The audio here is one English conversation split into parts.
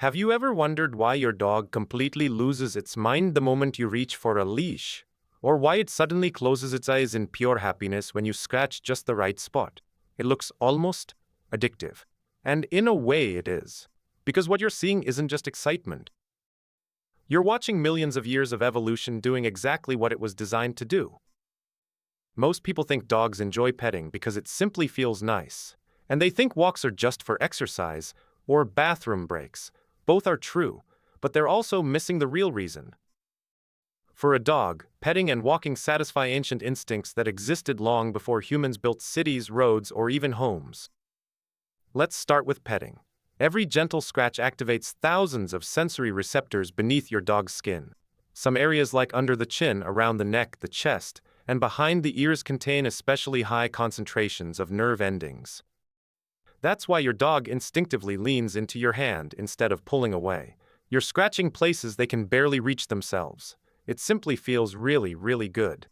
Have you ever wondered why your dog completely loses its mind the moment you reach for a leash? Or why it suddenly closes its eyes in pure happiness when you scratch just the right spot? It looks almost addictive. And in a way it is. Because what you're seeing isn't just excitement. You're watching millions of years of evolution doing exactly what it was designed to do. Most people think dogs enjoy petting because it simply feels nice. And they think walks are just for exercise or bathroom breaks. Both are true, but they're also missing the real reason. For a dog, petting and walking satisfy ancient instincts that existed long before humans built cities, roads, or even homes. Let's start with petting. Every gentle scratch activates thousands of sensory receptors beneath your dog's skin. Some areas like under the chin, around the neck, the chest, and behind the ears contain especially high concentrations of nerve endings. That's why your dog instinctively leans into your hand instead of pulling away. You're scratching places they can barely reach themselves. It simply feels really, really good.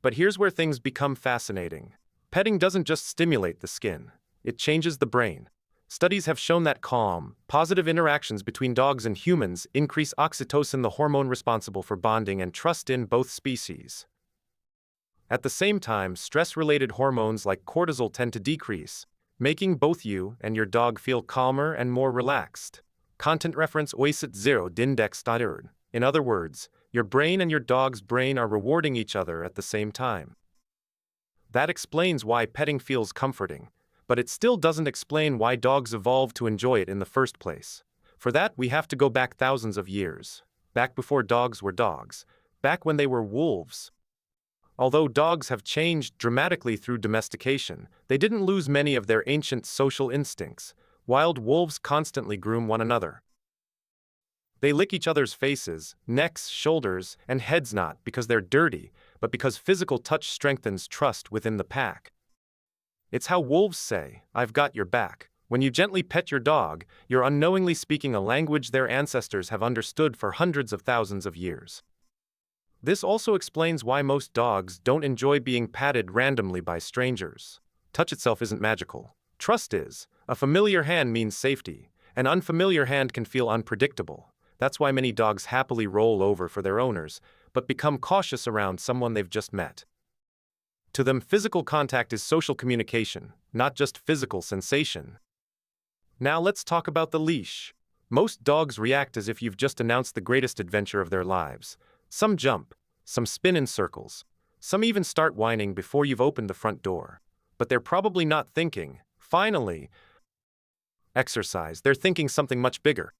But here's where things become fascinating. Petting doesn't just stimulate the skin, it changes the brain. Studies have shown that calm, positive interactions between dogs and humans increase oxytocin, the hormone responsible for bonding and trust in both species. At the same time, stress-related hormones like cortisol tend to decrease, making both you and your dog feel calmer and more relaxed. Content reference oisit0dindex.org. In other words, your brain and your dog's brain are rewarding each other at the same time. That explains why petting feels comforting, but it still doesn't explain why dogs evolved to enjoy it in the first place. For that, we have to go back thousands of years. Back before dogs were dogs. Back when they were wolves. Although dogs have changed dramatically through domestication, they didn't lose many of their ancient social instincts. Wild wolves constantly groom one another. They lick each other's faces, necks, shoulders, and heads, not because they're dirty, but because physical touch strengthens trust within the pack. It's how wolves say, "I've got your back." When you gently pet your dog, you're unknowingly speaking a language their ancestors have understood for hundreds of thousands of years. This also explains why most dogs don't enjoy being patted randomly by strangers. Touch itself isn't magical. Trust is. A familiar hand means safety. An unfamiliar hand can feel unpredictable. That's why many dogs happily roll over for their owners, but become cautious around someone they've just met. To them, physical contact is social communication, not just physical sensation. Now let's talk about the leash. Most dogs react as if you've just announced the greatest adventure of their lives. Some jump, some spin in circles, some even start whining before you've opened the front door. But they're probably not thinking, "Finally, exercise." They're thinking something much bigger.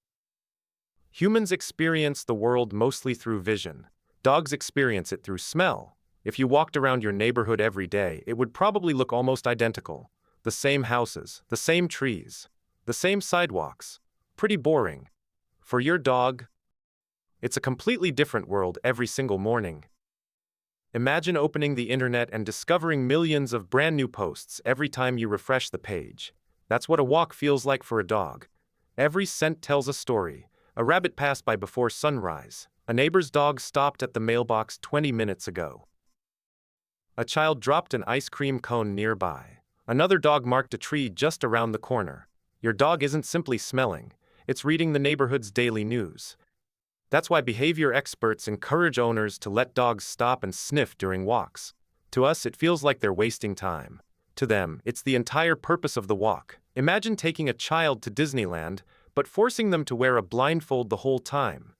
Humans experience the world mostly through vision. Dogs experience it through smell. If you walked around your neighborhood every day, it would probably look almost identical. The same houses, the same trees, the same sidewalks. Pretty boring. For your dog, it's a completely different world every single morning. Imagine opening the internet and discovering millions of brand new posts every time you refresh the page. That's what a walk feels like for a dog. Every scent tells a story. A rabbit passed by before sunrise. A neighbor's dog stopped at the mailbox 20 minutes ago. A child dropped an ice cream cone nearby. Another dog marked a tree just around the corner. Your dog isn't simply smelling, it's reading the neighborhood's daily news. That's why behavior experts encourage owners to let dogs stop and sniff during walks. To us, it feels like they're wasting time. To them, it's the entire purpose of the walk. Imagine taking a child to Disneyland, but forcing them to wear a blindfold the whole time.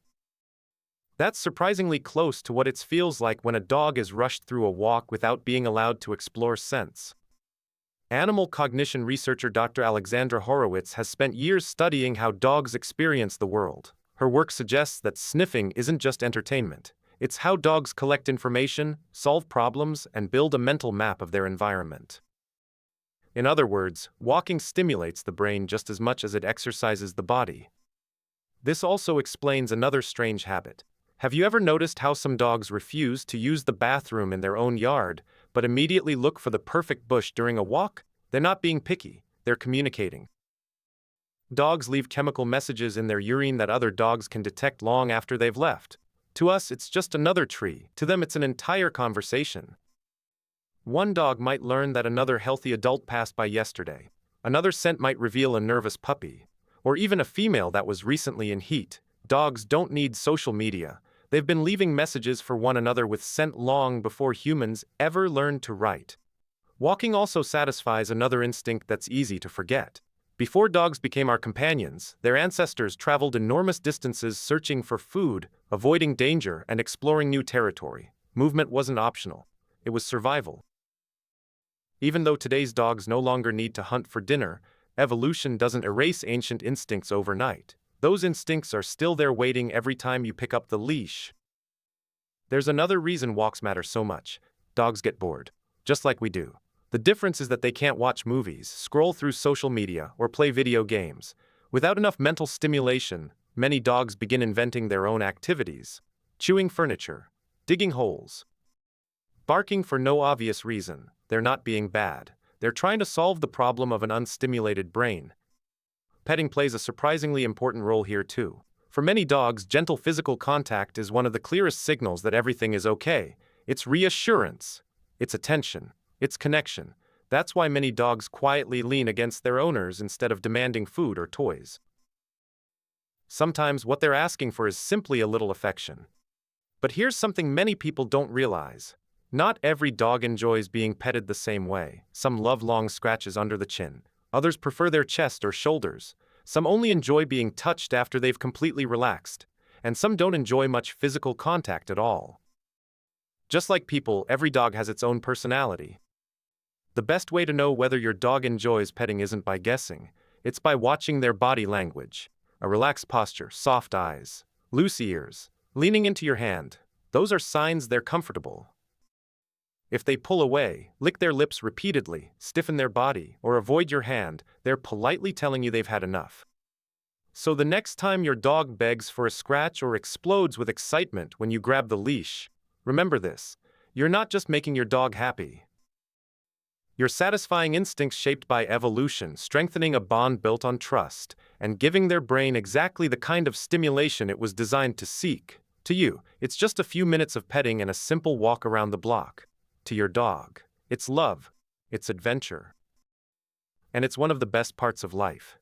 That's surprisingly close to what it feels like when a dog is rushed through a walk without being allowed to explore scents. Animal cognition researcher Dr. Alexandra Horowitz has spent years studying how dogs experience the world. Her work suggests that sniffing isn't just entertainment. It's how dogs collect information, solve problems, and build a mental map of their environment. In other words, walking stimulates the brain just as much as it exercises the body. This also explains another strange habit. Have you ever noticed how some dogs refuse to use the bathroom in their own yard, but immediately look for the perfect bush during a walk? They're not being picky, they're communicating. Dogs leave chemical messages in their urine that other dogs can detect long after they've left. To us, it's just another tree. To them, it's an entire conversation. One dog might learn that another healthy adult passed by yesterday. Another scent might reveal a nervous puppy. or even a female that was recently in heat. Dogs don't need social media. They've been leaving messages for one another with scent long before humans ever learned to write. Walking also satisfies another instinct that's easy to forget. Before dogs became our companions, their ancestors traveled enormous distances searching for food, avoiding danger, and exploring new territory. Movement wasn't optional. It was survival. Even though today's dogs no longer need to hunt for dinner, evolution doesn't erase ancient instincts overnight. Those instincts are still there waiting every time you pick up the leash. There's another reason walks matter so much. Dogs get bored, just like we do. The difference is that they can't watch movies, scroll through social media, or play video games. Without enough mental stimulation, many dogs begin inventing their own activities. Chewing furniture, digging holes, barking for no obvious reason. They're not being bad. They're trying to solve the problem of an unstimulated brain. Petting plays a surprisingly important role here too. For many dogs, gentle physical contact is one of the clearest signals that everything is okay. It's reassurance. It's attention. It's connection. That's why many dogs quietly lean against their owners instead of demanding food or toys. Sometimes what they're asking for is simply a little affection. But here's something many people don't realize. Not every dog enjoys being petted the same way. Some love long scratches under the chin. Others prefer their chest or shoulders. Some only enjoy being touched after they've completely relaxed. And some don't enjoy much physical contact at all. Just like people, every dog has its own personality. The best way to know whether your dog enjoys petting isn't by guessing. It's by watching their body language. A relaxed posture, soft eyes, loose ears, leaning into your hand. Those are signs they're comfortable. If they pull away, lick their lips repeatedly, stiffen their body, or avoid your hand, they're politely telling you they've had enough. So the next time your dog begs for a scratch or explodes with excitement when you grab the leash, remember this: you're not just making your dog happy. You're satisfying instincts shaped by evolution, strengthening a bond built on trust, and giving their brain exactly the kind of stimulation it was designed to seek. To you, it's just a few minutes of petting and a simple walk around the block. To your dog, it's love, it's adventure. And it's one of the best parts of life.